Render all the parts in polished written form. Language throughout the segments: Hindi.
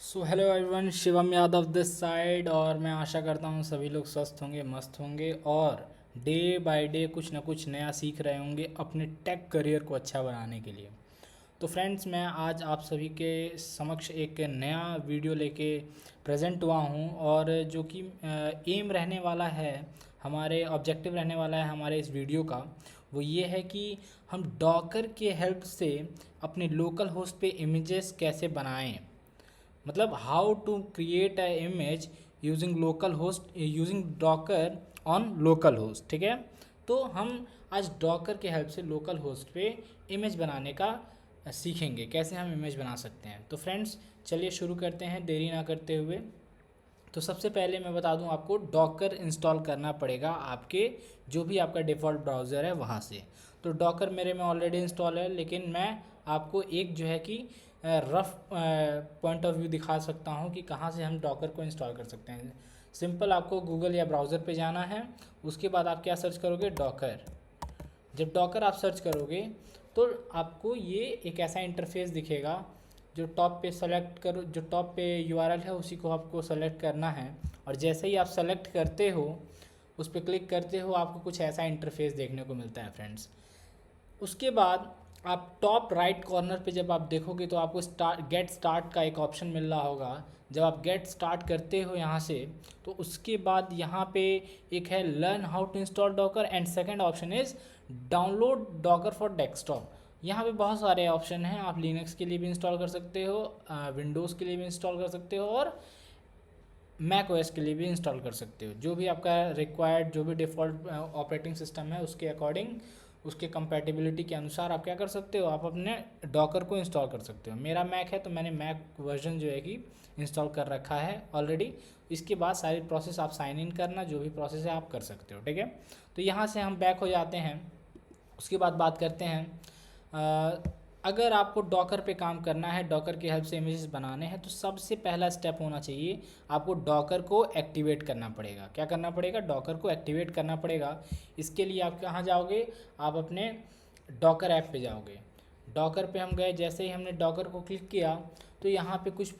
So hello everyone, Shivam Yadav this side. और मैं आशा करता हूँ सभी लोग स्वस्थ होंगे, मस्त होंगे और डे बाय डे कुछ ना कुछ नया सीख रहे होंगे अपने टेक करियर को अच्छा बनाने के लिए। तो फ्रेंड्स, मैं आज आप सभी के समक्ष एक नया वीडियो लेके प्रेजेंट हुआ हूँ। और जो कि एम रहने वाला है, हमारे ऑब्जेक्टिव रहने वाला है हमारे इस वीडियो का, वो ये है कि हम डॉकर के हेल्प से अपने लोकल होस्ट पे इमेजेस कैसे बनाएं। मतलब how to create a image using local host, using Docker on local host. ठीक है, तो हम आज डॉकर के हेल्प से लोकल होस्ट पे इमेज बनाने का सीखेंगे, कैसे हम इमेज बना सकते हैं। तो फ्रेंड्स, चलिए शुरू करते हैं देरी ना करते हुए। तो सबसे पहले मैं बता दूं, आपको डॉकर इंस्टॉल करना पड़ेगा आपके जो भी आपका डिफ़ॉल्ट ब्राउज़र है वहाँ से। तो डॉकर मेरे में ऑलरेडी इंस्टॉल है, लेकिन मैं आपको एक जो है कि रफ पॉइंट ऑफ व्यू दिखा सकता हूँ कि कहाँ से हम डॉकर को इंस्टॉल कर सकते हैं। सिंपल, आपको गूगल या ब्राउज़र पे जाना है। उसके बाद आप क्या सर्च करोगे, डॉकर। जब डॉकर आप सर्च करोगे तो आपको ये एक ऐसा इंटरफेस दिखेगा। जो टॉप पे सेलेक्ट करो, जो टॉप पे यूआरएल है उसी को आपको सेलेक्ट करना है। और जैसे ही आप सेलेक्ट करते हो, उस पर क्लिक करते हो, आपको कुछ ऐसा इंटरफेस देखने को मिलता है फ्रेंड्स। उसके बाद आप टॉप राइट कॉर्नर पे जब आप देखोगे तो आपको गेट स्टार्ट का एक ऑप्शन मिल रहा होगा। जब आप गेट स्टार्ट करते हो यहाँ से, तो उसके बाद यहाँ पे एक है learn how to install Docker and second option is download Docker for desktop. यहाँ पे बहुत सारे ऑप्शन हैं। आप लिनक्स के लिए भी इंस्टॉल कर सकते हो, विंडोज़ के लिए भी इंस्टॉल कर सकते हो और मैक ओएस के लिए भी इंस्टॉल कर सकते हो। जो भी आपका रिक्वायर्ड, जो भी डिफ़ॉल्ट ऑपरेटिंग सिस्टम है उसके अकॉर्डिंग, उसके कंपैटिबिलिटी के अनुसार आप क्या कर सकते हो, आप अपने डॉकर को इंस्टॉल कर सकते हो। मेरा मैक है तो मैंने मैक वर्जन जो है कि इंस्टॉल कर रखा है ऑलरेडी। इसके बाद सारी प्रोसेस आप साइन इन करना, जो भी प्रोसेस है आप कर सकते हो। ठीक है, तो यहाँ से हम बैक हो जाते हैं। उसके बाद बात करते हैं, अगर आपको डॉकर पे काम करना है, डॉकर की हेल्प से इमेजेस बनाने हैं, तो सबसे पहला स्टेप होना चाहिए, आपको डॉकर को एक्टिवेट करना पड़ेगा। क्या करना पड़ेगा, डॉकर को एक्टिवेट करना पड़ेगा। इसके लिए आप कहाँ जाओगे, आप अपने डॉकर ऐप पे जाओगे। डॉकर पे हम गए, जैसे ही हमने डॉकर को क्लिक किया तो यहाँ पे कुछ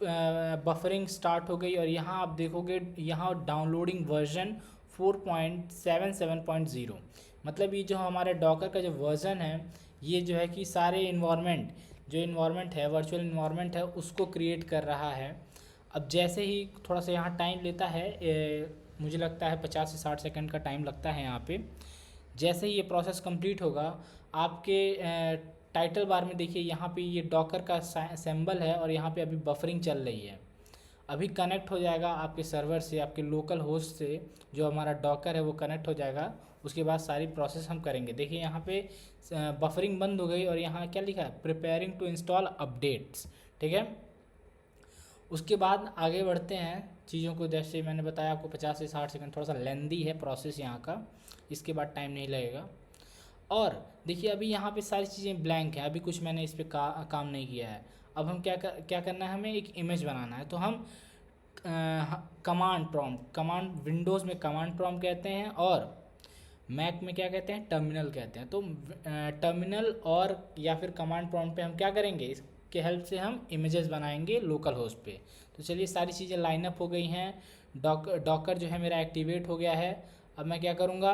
बफरिंग स्टार्ट हो गई। और यहाँ आप देखोगे, यहाँ डाउनलोडिंग वर्जन 4.77.0। मतलब ये जो हमारे डॉकर का जो वर्ज़न है, ये जो है कि सारे इन्वायरमेंट, जो इन्वायरमेंट है, वर्चुअल इन्वायरमेंट है, उसको क्रिएट कर रहा है। अब जैसे ही थोड़ा सा यहाँ टाइम लेता है, मुझे लगता है 50 से 60 सेकंड का टाइम लगता है यहाँ पे। जैसे ही ये प्रोसेस कंप्लीट होगा, आपके टाइटल बार में देखिए, यहाँ पे ये डॉकर का सिंबल है और यहाँ पे अभी बफरिंग चल रही है। अभी कनेक्ट हो जाएगा आपके सर्वर से, आपके लोकल होस्ट से, जो हमारा डॉकर है वो कनेक्ट हो जाएगा। उसके बाद सारी प्रोसेस हम करेंगे। देखिए यहाँ पे बफरिंग बंद हो गई और यहाँ क्या लिखा है, प्रिपेयरिंग टू इंस्टॉल अपडेट्स। ठीक है, उसके बाद आगे बढ़ते हैं चीज़ों को। जैसे मैंने बताया आपको 50 से 60 सेकंड, थोड़ा सा लेंदी है प्रोसेस यहाँ का। इसके बाद टाइम नहीं लगेगा। और देखिए अभी यहाँ पे सारी चीज़ें ब्लैंक हैं, अभी कुछ मैंने इस पर काम नहीं किया है। अब हम क्या करना है, हमें एक इमेज बनाना है। तो हम कमांड विंडोज़ में कमांड प्रॉम्प्ट कहते हैं और मैक में क्या कहते हैं, टर्मिनल कहते हैं। तो टर्मिनल और या फिर कमांड प्रॉम्प्ट पे हम क्या करेंगे, इसके हेल्प से हम इमेजेस बनाएंगे लोकल होस्ट पे। तो चलिए, सारी चीज़ें लाइनअप हो गई हैं। डॉकर जो है मेरा एक्टिवेट हो गया है। अब मैं क्या करूँगा,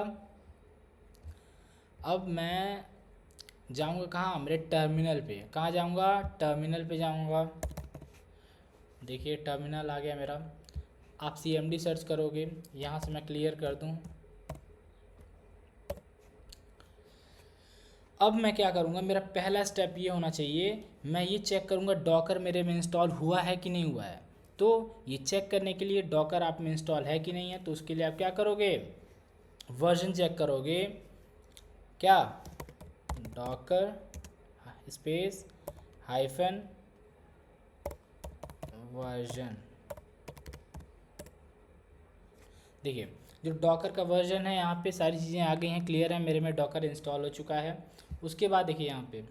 अब मैं जाऊँगा कहाँ, मेरे टर्मिनल पे। कहाँ जाऊँगा, टर्मिनल पे जाऊँगा। देखिए टर्मिनल आ गया मेरा। आप CMD सर्च करोगे, यहाँ से मैं क्लियर कर दूँ। अब मैं क्या करूँगा, मेरा पहला स्टेप ये होना चाहिए, मैं ये चेक करूँगा डॉकर मेरे में इंस्टॉल हुआ है कि नहीं हुआ है। तो ये चेक करने के लिए डॉकर आप में इंस्टॉल है कि नहीं है, तो उसके लिए आप क्या करोगे, वर्जन चेक करोगे। क्या, डॉकर स्पेस हाइफन वर्जन। देखिए जो डॉकर का वर्जन है, यहाँ पे सारी चीज़ें आ गई हैं, क्लियर है, मेरे में डॉकर इंस्टॉल हो चुका है। उसके बाद देखिए यहाँ पे,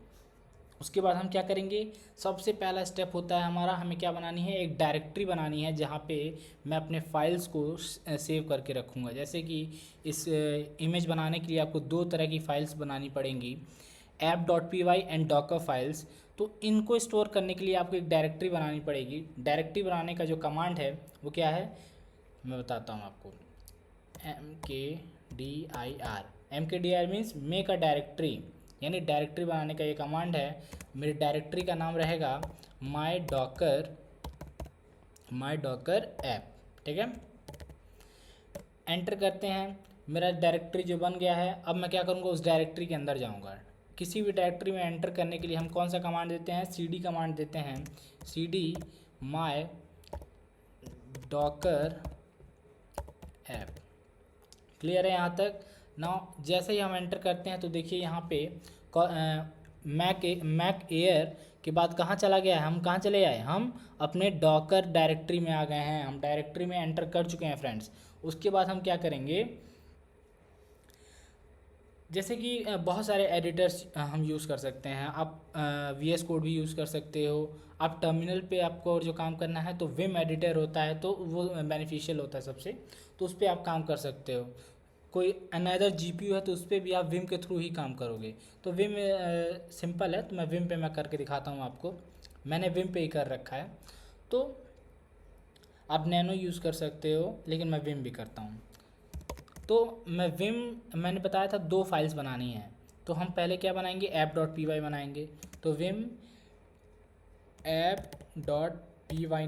उसके बाद हम क्या करेंगे, सबसे पहला स्टेप होता है हमारा, हमें क्या बनानी है, एक डायरेक्टरी बनानी है जहाँ पे मैं अपने फाइल्स को सेव करके रखूँगा। जैसे कि इस इमेज बनाने के लिए आपको दो तरह की फ़ाइल्स बनानी पड़ेंगी, app.py एंड डॉकर फाइल्स। तो इनको स्टोर करने के लिए आपको एक डायरेक्टरी बनानी पड़ेगी। डायरेक्टरी बनाने का जो कमांड है वो क्या है, मैं बताता हूँ आपको। mkdir means make a directory, यानी डायरेक्टरी बनाने का ये कमांड है। मेरी डायरेक्टरी का नाम रहेगा माई डॉकर ऐप, ठीक है। एंटर करते हैं, मेरा डायरेक्टरी जो बन गया है। अब मैं क्या करूँगा, उस डायरेक्टरी के अंदर जाऊँगा। किसी भी डायरेक्टरी में एंटर करने के लिए हम कौन सा कमांड देते हैं, cd कमांड देते हैं, cd माई डॉकर ऐप। क्लियर है यहाँ तक ना। जैसे ही हम एंटर करते हैं तो देखिए यहाँ पे मैक एयर के बाद कहाँ चला गया है, हम कहाँ चले आए, हम अपने डॉकर डायरेक्टरी में आ गए हैं। हम डायरेक्टरी में एंटर कर चुके हैं फ्रेंड्स। उसके बाद हम क्या करेंगे, जैसे कि बहुत सारे एडिटर्स हम यूज़ कर सकते हैं। आप VS कोड भी यूज़ कर सकते हो। आप टर्मिनल पे आपको जो काम करना है तो विम एडिटर होता है, तो वो बेनिफिशियल होता है सबसे, तो उस पर आप काम कर सकते हो। कोई अनदर GPU है तो उस पर भी आप विम के थ्रू ही काम करोगे। तो विम सिंपल है, तो मैं विम पे मैं करके दिखाता हूँ आपको। मैंने विम पे ही कर रखा है। तो आप नैनो यूज़ कर सकते हो, लेकिन मैं विम भी करता हूँ। तो मैंने बताया था 2 फाइल्स बनानी है। तो हम पहले क्या बनाएंगे, app.py बनाएंगे। तो विम app.py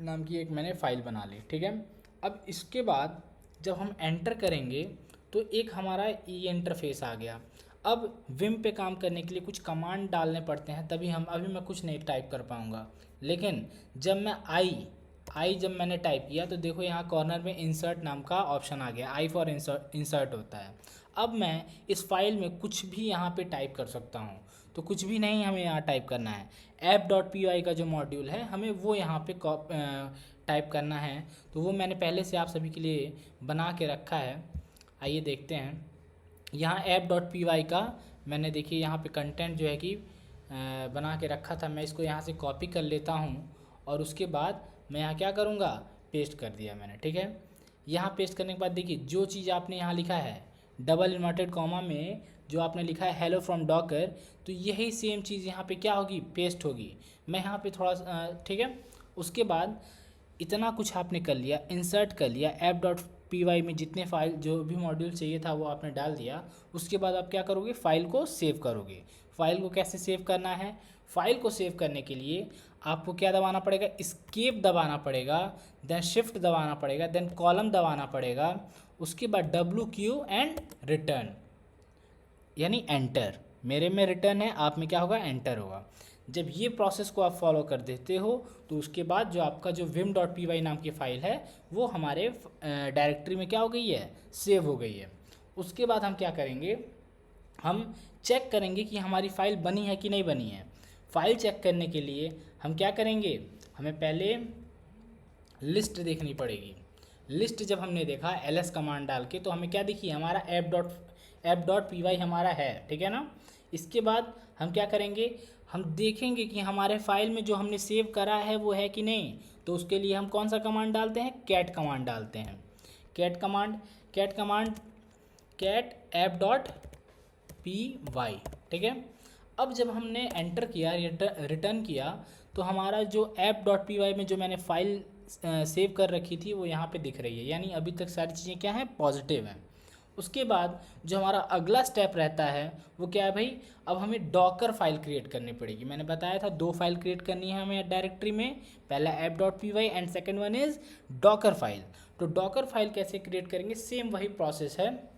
नाम की एक मैंने फ़ाइल बना ली, ठीक है। अब इसके बाद जब हम एंटर करेंगे तो एक हमारा इंटरफेस आ गया। अब विम पे काम करने के लिए कुछ कमांड डालने पड़ते हैं, तभी हम, अभी मैं कुछ नहीं टाइप कर पाऊँगा। लेकिन जब मैं जब मैंने टाइप किया तो देखो यहाँ कॉर्नर में इंसर्ट नाम का ऑप्शन आ गया। आई फॉर इंसर्ट होता है। अब मैं इस फाइल में कुछ भी यहाँ पे टाइप कर सकता हूँ। तो कुछ भी नहीं हमें यहाँ टाइप करना है, app.py का जो मॉड्यूल है हमें वो यहाँ पे टाइप करना है। तो वो मैंने पहले से आप सभी के लिए बना के रखा है। आइए देखते हैं। यहाँ app.py का मैंने, देखिए यहाँ पे कंटेंट जो है कि बना के रखा था। मैं इसको यहाँ से कॉपी कर लेता हूँ और उसके बाद मैं यहाँ क्या करूँगा, पेस्ट कर दिया मैंने, ठीक है। यहाँ पेस्ट करने के बाद देखिए जो चीज़ आपने यहाँ लिखा है डबल इन्वर्टेड कॉमा में, जो आपने लिखा है हेलो फ्रॉम डॉकर, तो यही सेम चीज़ यहाँ पे क्या होगी, पेस्ट होगी। मैं यहाँ पे थोड़ा ठीक है। उसके बाद इतना कुछ आपने कर लिया, इंसर्ट कर लिया, app.py में जितने फाइल जो भी मॉड्यूल चाहिए था वो आपने डाल दिया। उसके बाद आप क्या करोगे, फाइल को सेव करोगे। फाइल को कैसे सेव करना है, फाइल को सेव करने के लिए आपको क्या दबाना पड़ेगा, एस्केप दबाना पड़ेगा, देन शिफ्ट दबाना पड़ेगा, देन कॉलम दबाना पड़ेगा। उसके बाद WQ एंड रिटर्न, यानी एंटर। मेरे में रिटर्न है, आप में क्या होगा, एंटर होगा। जब ये प्रोसेस को आप फॉलो कर देते हो तो उसके बाद जो आपका जो vim.py नाम की फ़ाइल है वो हमारे डायरेक्टरी में क्या हो गई है, सेव हो गई है। उसके बाद हम क्या करेंगे, हम चेक करेंगे कि हमारी फ़ाइल बनी है कि नहीं बनी है। फ़ाइल चेक करने के लिए हम क्या करेंगे, हमें पहले लिस्ट देखनी पड़ेगी। लिस्ट जब हमने देखा ls कमांड डाल के तो हमें क्या दिखी, हमारा app.py हमारा है, ठीक है ना। इसके बाद हम क्या करेंगे, हम देखेंगे कि हमारे फाइल में जो हमने सेव करा है वो है कि नहीं। तो उसके लिए हम कौन सा कमांड डालते हैं, कैट कमांड डालते हैं। कैट app.py, ठीक है। अब जब हमने एंटर किया, रिटर्न किया, तो हमारा जो app.py में जो मैंने फाइल सेव कर रखी थी वो यहाँ पे दिख रही है, यानी अभी तक सारी चीज़ें क्या हैं, पॉजिटिव हैं। उसके बाद जो हमारा अगला स्टेप रहता है वो क्या है भाई, अब हमें डॉकर फाइल क्रिएट करनी पड़ेगी। मैंने बताया था 2 फाइल क्रिएट करनी है हमें डायरेक्टरी में, पहला app.py and second one is Docker file. तो डॉकर फाइल कैसे क्रिएट करेंगे, सेम वही प्रोसेस है।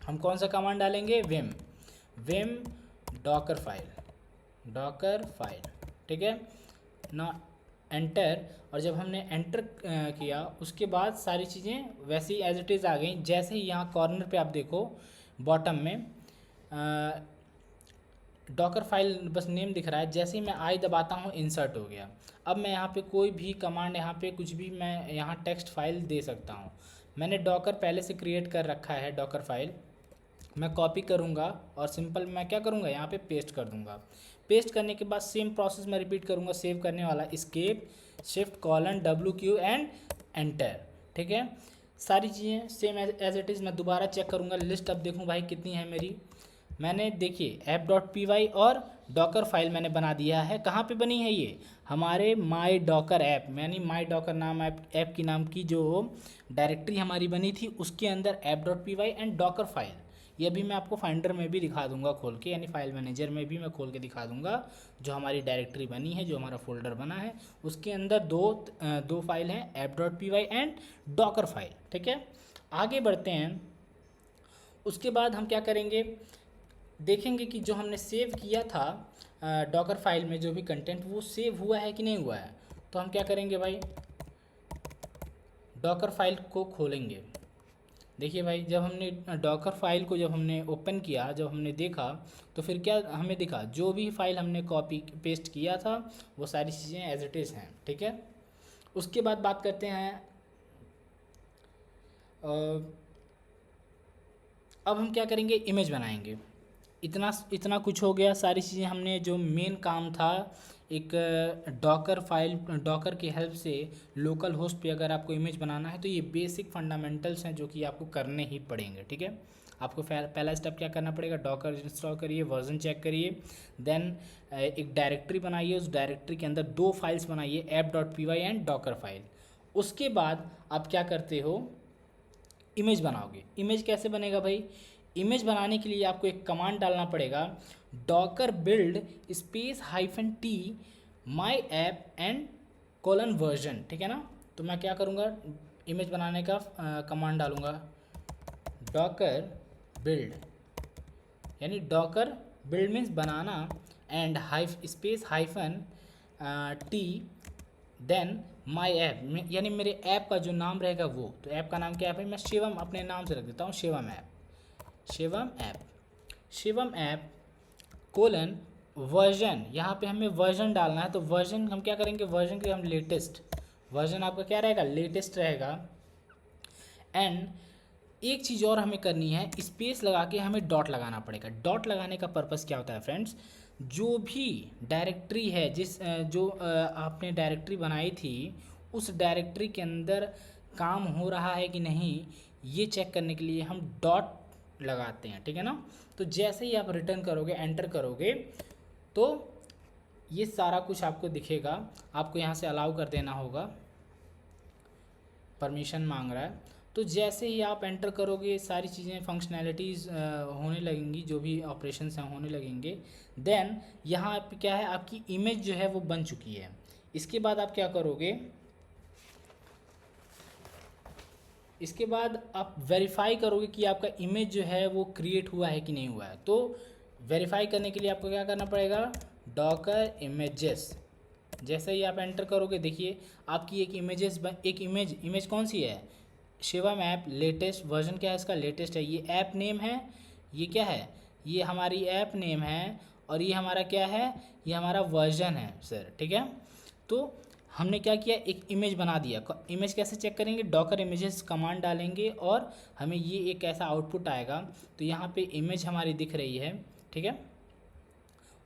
हम कौन सा कमांड डालेंगे, विम डॉकर फाइल, ठीक है ना, एंटर। और जब हमने एंटर किया उसके बाद सारी चीज़ें वैसे ही एज इट इज़ आ गई। जैसे ही यहाँ कॉर्नर पे आप देखो बॉटम में डॉकर फाइल बस नेम दिख रहा है, जैसे ही मैं आई दबाता हूँ इंसर्ट हो गया। अब मैं यहाँ पे कोई भी कमांड, यहाँ पे कुछ भी मैं यहाँ टेक्स्ट फाइल दे सकता हूँ। मैंने डॉकर पहले से क्रिएट कर रखा है, डॉकर फाइल मैं कॉपी करूँगा और सिंपल मैं क्या करूँगा, यहाँ पे पेस्ट कर दूँगा। पेस्ट करने के बाद सेम प्रोसेस मैं रिपीट करूँगा, सेव करने वाला, escape, shift, colon, WQ and enter, ठीक है। सारी चीज़ें सेम एज इट इज़। मैं दोबारा चेक करूँगा लिस्ट, अब देखूँ भाई कितनी है मेरी। मैंने देखिए app.py और डॉकर फाइल मैंने बना दिया है। कहाँ पे बनी है ये? हमारे माई डॉकर ऐप, यानी माई डॉकर नाम ऐप की नाम की जो डायरेक्टरी हमारी बनी थी उसके अंदर app.py एंड डॉकर फाइल। ये भी मैं आपको फाइंडर में भी दिखा दूंगा खोल के, यानी फाइल मैनेजर में भी मैं खोल के दिखा दूंगा। जो हमारी डायरेक्टरी बनी है, जो हमारा फोल्डर बना है, उसके अंदर दो फाइल हैं, app.py एंड डॉकर फाइल। ठीक है, आगे बढ़ते हैं। उसके बाद हम क्या करेंगे, देखेंगे कि जो हमने सेव किया था डॉकर फाइल में जो भी कंटेंट, वो सेव हुआ है कि नहीं हुआ है। तो हम क्या करेंगे भाई, डॉकर फाइल को खोलेंगे। देखिए भाई, जब हमने डॉकर फाइल को जब हमने ओपन किया, जब हमने देखा, तो फिर क्या हमें दिखा, जो भी फाइल हमने कॉपी पेस्ट किया था वो सारी चीज़ें एज इट इज़ हैं। ठीक है, उसके बाद बात करते हैं, अब हम क्या करेंगे, इमेज बनाएंगे। इतना कुछ हो गया, सारी चीज़ें हमने, जो मेन काम था एक डॉकर फाइल, डॉकर की हेल्प से लोकल होस्ट पे अगर आपको इमेज बनाना है तो ये बेसिक फंडामेंटल्स हैं जो कि आपको करने ही पड़ेंगे। ठीक है, आपको पहला स्टेप क्या करना पड़ेगा, डॉकर इंस्टॉल करिए, वर्जन चेक करिए, देन एक डायरेक्टरी बनाइए, उस डायरेक्टरी के अंदर दो फाइल्स बनाइए, app.py एंड डॉकर फाइल। उसके बाद आप क्या करते हो, इमेज बनाओगे। इमेज कैसे बनेगा भाई, इमेज बनाने के लिए आपको एक कमांड डालना पड़ेगा, Docker build space -t my app and colon version. ठीक है ना, तो मैं क्या करूँगा, इमेज बनाने का कमांड डालूँगा, डॉकर बिल्ड, यानी डॉकर बिल्ड मीन्स बनाना, and space -t then my app, यानी मेरे ऐप का जो नाम रहेगा वो, तो ऐप का नाम क्या है भाई, मैं शिवम अपने नाम से रख देता हूँ, Shivam app, Shivam app colon version. यहाँ पे हमें वर्जन डालना है, तो वर्जन हम क्या करेंगे, वर्जन के हम लेटेस्ट, वर्जन आपका क्या रहेगा, लेटेस्ट रहेगा। एंड एक चीज़ और हमें करनी है, स्पेस लगा के हमें डॉट लगाना पड़ेगा। डॉट लगाने का पर्पज़ क्या होता है फ्रेंड्स, जो भी डायरेक्टरी है, जो आपने डायरेक्टरी बनाई थी, उस डायरेक्टरी के अंदर काम हो रहा है कि नहीं, ये चेक करने के लिए हम डॉट लगाते हैं। ठीक है ना, तो जैसे ही आप रिटर्न करोगे, एंटर करोगे, तो ये सारा कुछ आपको दिखेगा। आपको यहाँ से अलाउ कर देना होगा, परमिशन मांग रहा है। तो जैसे ही आप एंटर करोगे, सारी चीज़ें फंक्शनैलिटीज़ होने लगेंगी, जो भी ऑपरेशंस हैं होने लगेंगे। देन यहाँ पे क्या है, आपकी इमेज जो है वो बन चुकी है। इसके बाद आप क्या करोगे, इसके बाद आप वेरीफाई करोगे कि आपका इमेज जो है वो क्रिएट हुआ है कि नहीं हुआ है। तो वेरीफाई करने के लिए आपको क्या करना पड़ेगा, डॉकर इमेजेस। जैसे ही आप एंटर करोगे, देखिए आपकी एक इमेज कौन सी है, शिवम ऐप लेटेस्ट, वर्जन क्या है इसका, लेटेस्ट है। ये ऐप नेम है, ये क्या है, ये हमारी ऐप नेम है, और ये हमारा क्या है, ये हमारा वर्जन है सर। ठीक है, तो हमने क्या किया, एक इमेज बना दिया। इमेज कैसे चेक करेंगे, डॉकर इमेजेस कमांड डालेंगे और हमें ये एक ऐसा आउटपुट आएगा। तो यहाँ पे इमेज हमारी दिख रही है। ठीक है,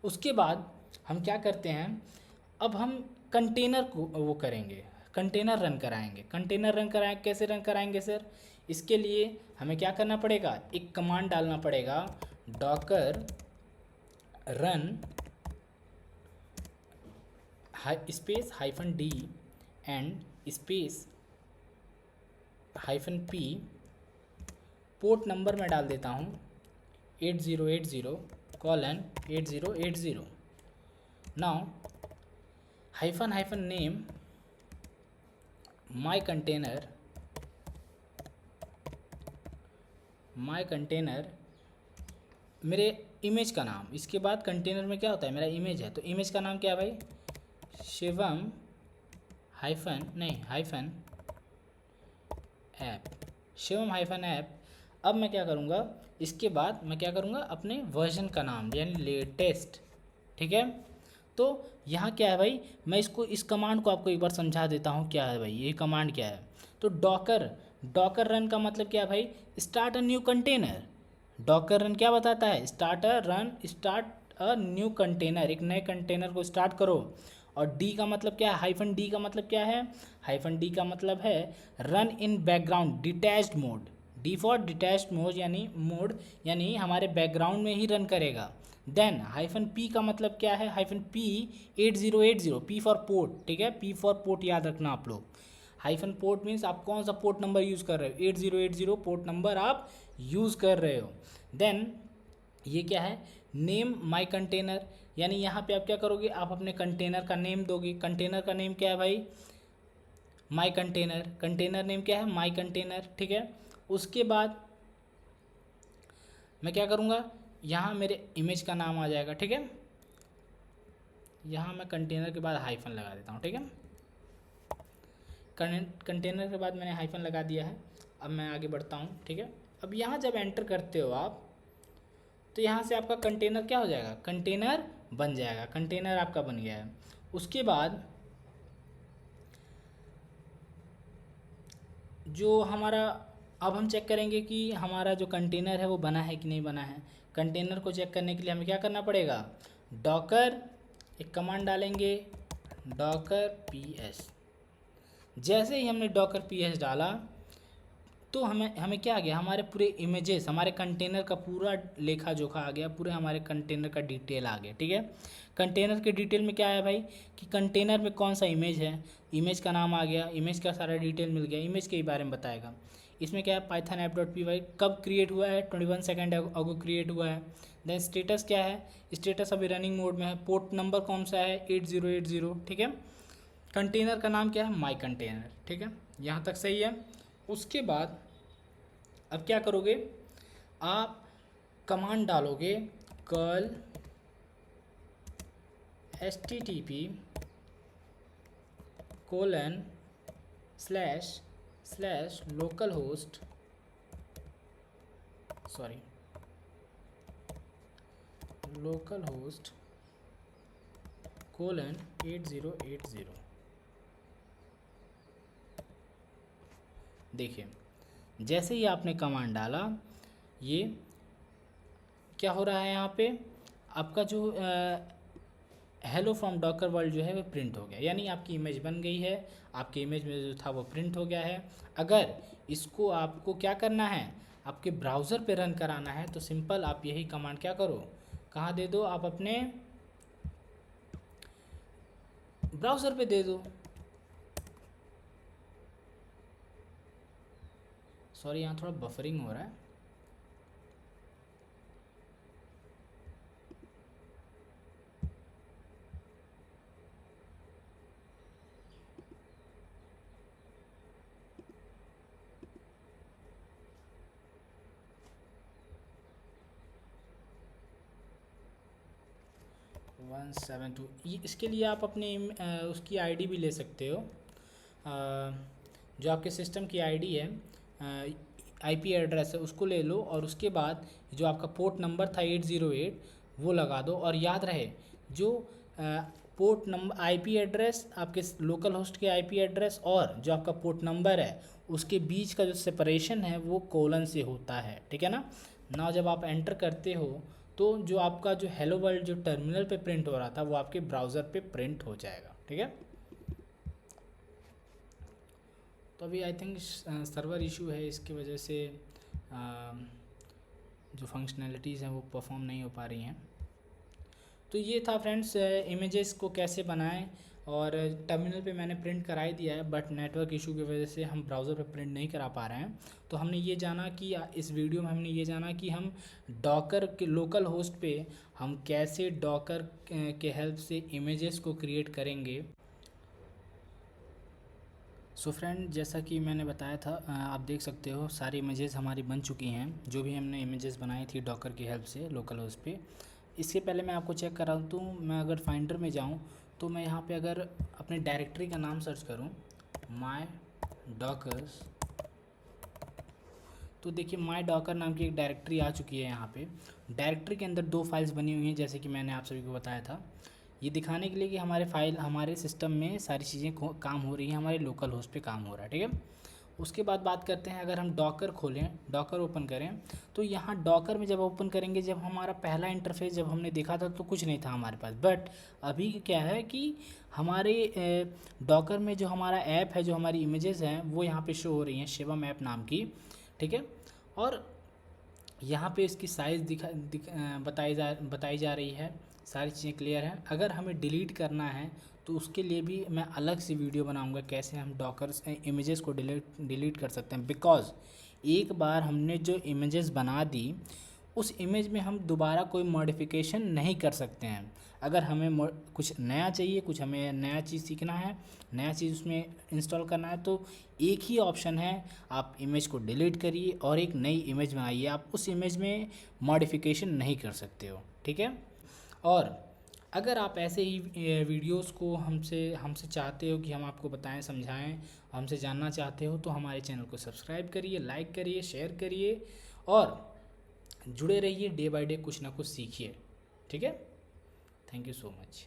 उसके बाद हम क्या करते हैं, अब हम कंटेनर को वो करेंगे, कंटेनर रन कराएंगे। कंटेनर रन कराएं, कैसे रन कराएंगे सर, इसके लिए हमें क्या करना पड़ेगा, एक कमांड डालना पड़ेगा, Docker run space -d and space -p, port number मैं डाल देता हूँ 8080:8080। नाउ -नेम माई कंटेनर मेरे इमेज का नाम। इसके बाद कंटेनर में क्या होता है, मेरा इमेज है, तो इमेज का नाम क्या है भाई, शिवम ऐप, शिवम ऐप। अब मैं क्या करूँगा, इसके बाद मैं क्या करूँगा, अपने वर्जन का नाम यानी लेटेस्ट। ठीक है, तो यहाँ क्या है भाई, मैं इस कमांड को आपको एक बार समझा देता हूँ क्या है भाई, ये कमांड क्या है। तो डॉकर रन का मतलब क्या है भाई, start a new container. Docker run क्या बताता है, स्टार्ट अ न्यू कंटेनर, एक नए कंटेनर को स्टार्ट करो। और डी का मतलब क्या है, -d का मतलब क्या है, -d का मतलब है run in background detached mode, D for detached mode, यानी हमारे बैकग्राउंड में ही रन करेगा। देन हाइफन पी का मतलब क्या है, hyphen P 8080, P for port, ठीक है, पी फॉर पोर्ट याद रखना आप लोग। हाइफन पोर्ट मीन्स आप कौन सा पोर्ट नंबर यूज़ कर रहे हो, 8080 पोर्ट नंबर आप यूज़ कर रहे हो। देन ये क्या है, नेम माई कंटेनर, यानी यहाँ पे आप क्या करोगे, आप अपने कंटेनर का नेम दोगे। कंटेनर का नेम क्या है भाई, माई कंटेनर, कंटेनर नेम क्या है, माई कंटेनर, ठीक है। उसके बाद मैं क्या करूँगा, यहाँ मेरे इमेज का नाम आ जाएगा, ठीक है। यहाँ मैं कंटेनर के बाद हाइफन लगा देता हूँ, ठीक है। कंटेनर के बाद मैंने हाइफन लगा दिया है। अब मैं आगे बढ़ता हूँ, ठीक है। अब यहाँ जब एंटर करते हो आप, तो यहाँ से आपका कंटेनर क्या हो जाएगा, कंटेनर बन जाएगा, कंटेनर आपका बन गया है। उसके बाद जो हमारा, अब हम चेक करेंगे कि हमारा जो कंटेनर है वो बना है कि नहीं बना है। कंटेनर को चेक करने के लिए हमें क्या करना पड़ेगा, डॉकर एक कमांड डालेंगे, डॉकर पीएस। जैसे ही हमने डॉकर पीएस डाला तो हमें क्या आ गया, हमारे पूरे इमेजेस, हमारे कंटेनर का पूरा लेखा जोखा आ गया, पूरे हमारे कंटेनर का डिटेल आ गया, ठीक है। कंटेनर के डिटेल में क्या है भाई, कि कंटेनर में कौन सा इमेज है, इमेज का नाम आ गया, इमेज का सारा डिटेल मिल गया, इमेज के बारे में बताएगा। इसमें क्या है, Python app dot p y कब क्रिएट हुआ है, 21 सेकेंड अगो क्रिएट हुआ है। देन स्टेटस क्या है, स्टेटस अभी रनिंग मोड में है। पोर्ट नंबर कौन सा है, 8080, ठीक है। कंटेनर का नाम क्या है, माई कंटेनर, ठीक है। यहाँ तक सही है। उसके बाद अब क्या करोगे, आप कमांड डालोगे कर्ल http ://localhost :8080। देखिए जैसे ही आपने कमांड डाला, ये क्या हो रहा है, यहाँ पे आपका जो हेलो फ्रॉम डॉकर वर्ल्ड जो है वो प्रिंट हो गया, यानी आपकी इमेज बन गई है, आपकी इमेज में जो था वो प्रिंट हो गया है। अगर इसको आपको क्या करना है, आपके ब्राउज़र पे रन कराना है, तो सिंपल आप यही कमांड क्या करो, कहाँ दे दो, आप अपने ब्राउज़र पे दे दो। सॉरी यहाँ थोड़ा बफरिंग हो रहा है। वन सेवन टू, इसके लिए आप अपने उसकी आईडी भी ले सकते हो, जो आपके सिस्टम की आईडी है, आईपी एड्रेस है, उसको ले लो। और उसके बाद जो आपका पोर्ट नंबर था 808 वो लगा दो। और याद रहे जो पोर्ट नंबर, आईपी एड्रेस, आपके लोकल होस्ट के आईपी एड्रेस और जो आपका पोर्ट नंबर है उसके बीच का जो सेपरेशन है वो कोलन से होता है, ठीक है ना। ना जब आप एंटर करते हो तो जो आपका जो हेलो वर्ल्ड जो टर्मिनल पे प्रिंट हो रहा था वो आपके ब्राउज़र पे प्रिंट हो जाएगा, ठीक है। तो अभी आई थिंक सर्वर इशू है, इसकी वजह से जो फंक्शनैलिटीज़ हैं वो परफॉर्म नहीं हो पा रही हैं। तो ये था फ्रेंड्स, इमेजेस को कैसे बनाएं। और टर्मिनल पे मैंने प्रिंट करा ही दिया है, बट नेटवर्क इशू की वजह से हम ब्राउज़र पे प्रिंट नहीं करा पा रहे हैं। तो हमने ये जाना कि इस वीडियो में हमने ये जाना कि हम डॉकर के लोकल होस्ट पे हम कैसे डॉकर के हेल्प से इमेजेस को क्रिएट करेंगे। सो फ्रेंड, जैसा कि मैंने बताया था, आप देख सकते हो सारी इमेजेस हमारी बन चुकी हैं, जो भी हमने इमेजेस बनाई थी डॉकर की हेल्प से लोकल होस्ट पे। इसके पहले मैं आपको चेक कर रहा हूँ, तो मैं अगर फाइंडर में जाऊँ तो मैं यहाँ पे अगर अपने डायरेक्टरी का नाम सर्च करूँ माई डॉकर्स, तो देखिए माई डॉकर नाम की एक डायरेक्टरी आ चुकी है। यहाँ पे डायरेक्टरी के अंदर 2 फाइल्स बनी हुई हैं, जैसे कि मैंने आप सभी को बताया था, ये दिखाने के लिए कि हमारे फाइल हमारे सिस्टम में सारी चीज़ें काम हो रही हैं, हमारे लोकल होस्ट पे काम हो रहा है, ठीक है। उसके बाद बात करते हैं, अगर हम डॉकर खोलें, डॉकर ओपन करें, तो यहाँ डॉकर में जब ओपन करेंगे, जब हमारा पहला इंटरफेस जब हमने देखा था तो कुछ नहीं था हमारे पास। बट अभी क्या है कि हमारे डॉकर में जो हमारा ऐप है, जो हमारी इमेजेस हैं वो यहाँ पे शो हो रही हैं, शिवम ऐप नाम की, ठीक है। और यहाँ पे इसकी साइज़ बताई जा रही है, सारी चीज़ें क्लियर हैं। अगर हमें डिलीट करना है तो उसके लिए भी मैं अलग से वीडियो बनाऊंगा कैसे हम डॉकर्स इमेजेस को डिलीट कर सकते हैं। बिकॉज़ एक बार हमने जो इमेजेस बना दी उस इमेज में हम दोबारा कोई मॉडिफिकेशन नहीं कर सकते हैं। अगर हमें कुछ नया चाहिए, कुछ हमें नया चीज़ सीखना है, नया चीज़ उसमें इंस्टॉल करना है, तो एक ही ऑप्शन है, आप इमेज को डिलीट करिए और एक नई इमेज बनाइए। आप उस इमेज में मॉडिफिकेशन नहीं कर सकते हो, ठीक है। और अगर आप ऐसे ही वीडियोस को हमसे चाहते हो कि हम आपको बताएं, समझाएं, हमसे जानना चाहते हो, तो हमारे चैनल को सब्सक्राइब करिए, लाइक करिए, शेयर करिए और जुड़े रहिए। डे बाय डे कुछ ना कुछ सीखिए, ठीक है। Thank you so much.